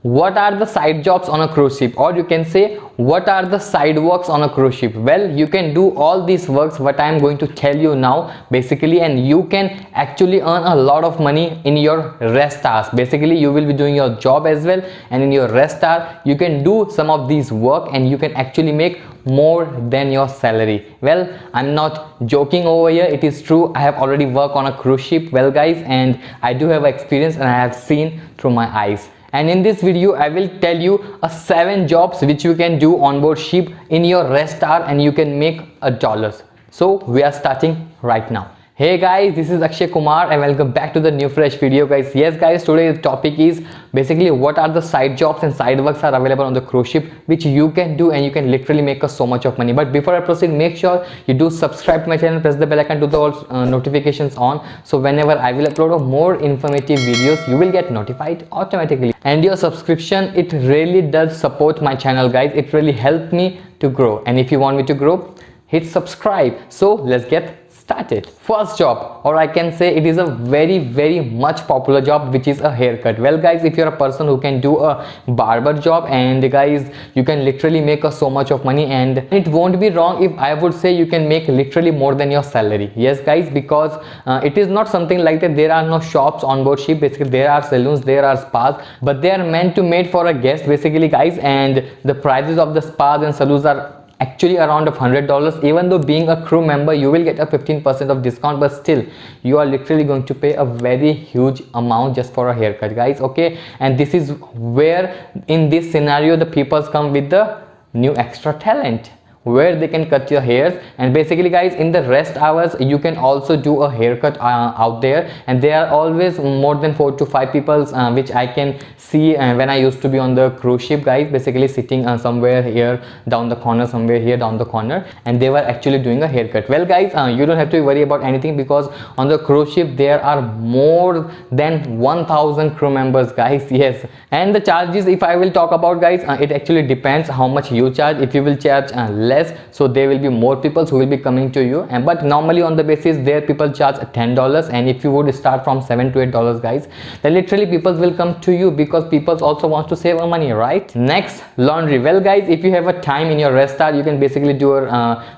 What are the side jobs on a cruise ship, or you can say what are the side works on a cruise ship? Well, you can do all these works what I am going to tell you now basically, and you can actually earn a lot of money in your rest hours. Basically you will be doing your job as well, and in your rest hour you can do some of these work and you can actually make more than your salary. Well, I'm not joking over here, it is true. I have already worked on a cruise ship, well guys, and I do have experience and I have seen through my eyes. And in this video I will tell you 7 jobs which you can do on board ship in your rest hour and you can make $1. So we are starting right now. Hey guys, this is Akshay Kumar and welcome back to the new fresh video guys. Yes guys, today's topic is basically what are the side jobs and side works are available on the cruise ship which you can do and you can literally make so much of money. But before I proceed, make sure you do subscribe to my channel, press the bell icon, do the all notifications on, so whenever I will upload more informative videos you will get notified automatically. And your subscription, it really does support my channel guys, it really helped me to grow, and if you want me to grow, hit subscribe. So let's get started. First job, or I can say it is a very much popular job, which is a haircut. Well guys, if you're a person who can do a barber job, and guys you can literally make so much of money, and it won't be wrong if I would say you can make literally more than your salary. Yes guys, because it is not something like that. There are no shops on board ship. Basically there are saloons, there are spas, but they are meant to made for a guest basically guys, and the prices of the spas and saloons are actually around $100. Even though being a crew member you will get a 15% of discount, but still you are literally going to pay a very huge amount just for a haircut guys. Okay, and this is where in this scenario the people come with the new extra talent where they can cut your hairs. And basically guys, in the rest hours you can also do a haircut out there, and there are always more than 4 to 5 people which I can see when I used to be on the cruise ship guys, basically sitting somewhere here down the corner, somewhere here down the corner, and they were actually doing a haircut. Well guys, you don't have to worry about anything because on the cruise ship there are more than 1000 crew members guys. Yes, and the charges, if I will talk about guys, it actually depends how much you charge. If you will charge less, so there will be more people who will be coming to you, and but normally on the basis there people charge $10, and if you would start from $7 to $8 guys, then literally people will come to you because people also want to save money, right? Next, laundry. Well guys, if you have a time in your rest hour you can basically do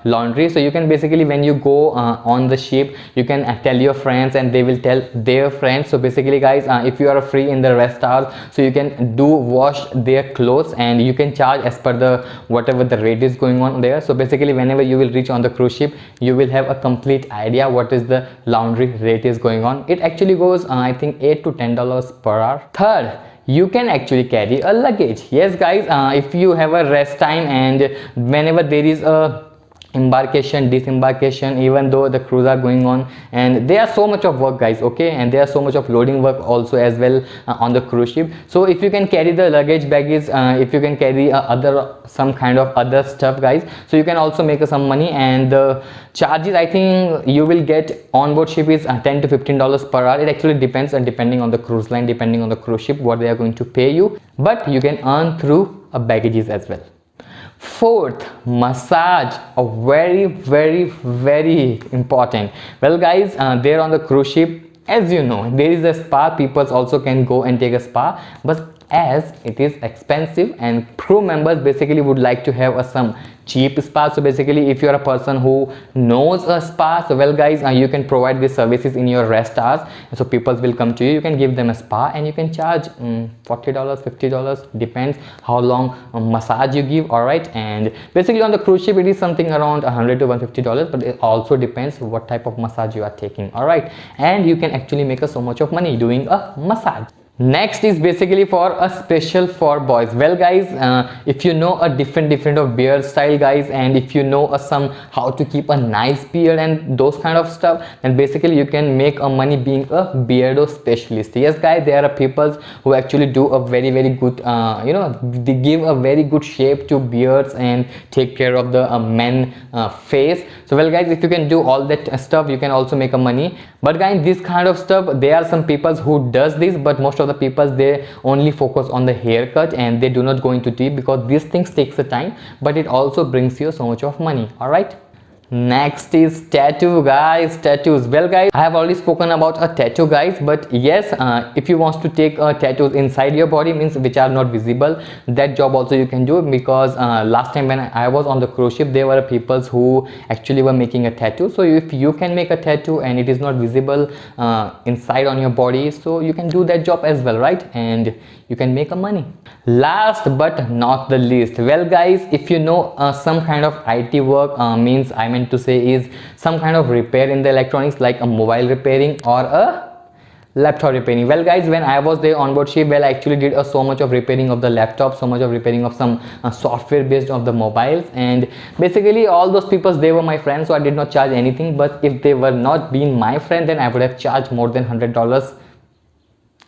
laundry. So you can basically, when you go on the ship, you can tell your friends and they will tell their friends. So basically guys, if you are free in the rest hours, so you can do wash their clothes and you can charge as per the whatever the rate is going on there. So basically whenever you will reach on the cruise ship you will have a complete idea what is the laundry rate is going on. It actually goes I think $8 to $10 per hour. Third, you can actually carry a luggage. Yes guys, if you have a rest time and whenever there is a embarkation, disembarkation, even though the cruise are going on, and there are so much of work guys, okay, and there are so much of loading work also as well on the cruise ship. So if you can carry the luggage baggage, if you can carry some kind of other stuff guys, so you can also make some money. And the charges I think you will get on board ship is $10 to $15 per hour. It actually depends, and depending on the cruise line, depending on the cruise ship, what they are going to pay you, but you can earn through baggages as well. Fourth, massage, a very important. Well guys, there on the cruise ship, as you know, there is a spa. People also can go and take a spa, but as it is expensive and crew members basically would like to have some cheap spa. So basically if you are a person who knows a spa, so well guys, you can provide these services in your rest hours, so people will come to you, you can give them a spa and you can charge $40, $50, depends how long massage you give. All right, and basically on the cruise ship it is something around $100 to $150, but it also depends what type of massage you are taking. All right, and you can actually make so much of money doing a massage. Next is basically for a special for boys. Well guys, if you know a different of beard style guys, and if you know some how to keep a nice beard and those kind of stuff, then basically you can make a money being a beardo specialist. Yes guys, there are people who actually do a very good they give a very good shape to beards and take care of the men face. So well guys, if you can do all that stuff you can also make a money. But guys, this kind of stuff, there are some people who does this, but most of the people they only focus on the haircut and they do not go into deep, because these things takes the time, but it also brings you so much of money. All right, Next is tattoo, guys. Tattoos. Well, guys, I have already spoken about a tattoo, guys, but yes, if you want to take tattoos inside your body, means which are not visible, that job also you can do, because last time when I was on the cruise ship, there were people who actually were making a tattoo. So if you can make a tattoo and it is not visible inside on your body, so you can do that job as well, right? And you can make a money. Last but not the least, well, guys, if you know some kind of IT work, means I meant to say is some kind of repair in the electronics, like a mobile repairing or a laptop repairing. Well, guys, when I was there on board ship, well, I actually did so much of repairing of the laptop, so much of repairing of some software based of the mobiles, and basically all those people, they were my friends, so I did not charge anything. But if they were not being my friend, then I would have charged more than $100.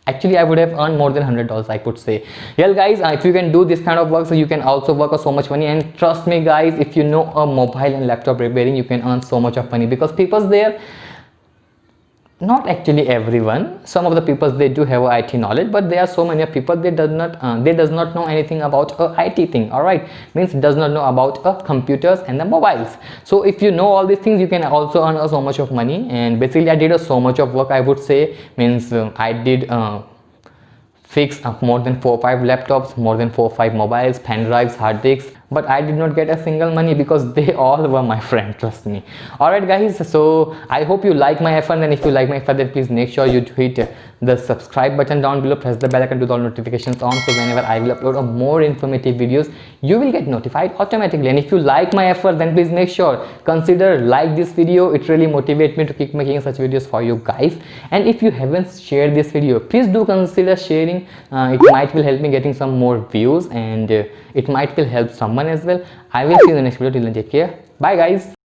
Actually, I would have earned more than $100, I could say. Well, guys, if you can do this kind of work, so you can also work so much money. And trust me, guys, if you know a mobile and laptop repairing, you can earn so much of money, because people there, not actually everyone, some of the people, they do have IT knowledge, but there are so many people, they does not know anything about a IT thing. All right, means does not know about computers and the mobiles. So if you know all these things, you can also earn so much of money. And basically I did so much of work, I would say, means I did fix up more than 4 or 5 laptops, more than 4 or 5 mobiles, pen drives, hard disks, but I did not get a single money, because they all were my friend, trust me. All right, guys, so I hope you like my effort, and if you like my effort, then please make sure you hit the subscribe button down below, press the bell icon to all notifications on, so whenever I will upload a more informative videos, you will get notified automatically. And if you like my effort, then please make sure consider like this video. It really motivates me to keep making such videos for you guys. And if you haven't shared this video, please do consider sharing. It might will help me getting some more views, and it might will help someone as well. I will see you in the next video. Till then, take care. Bye, guys.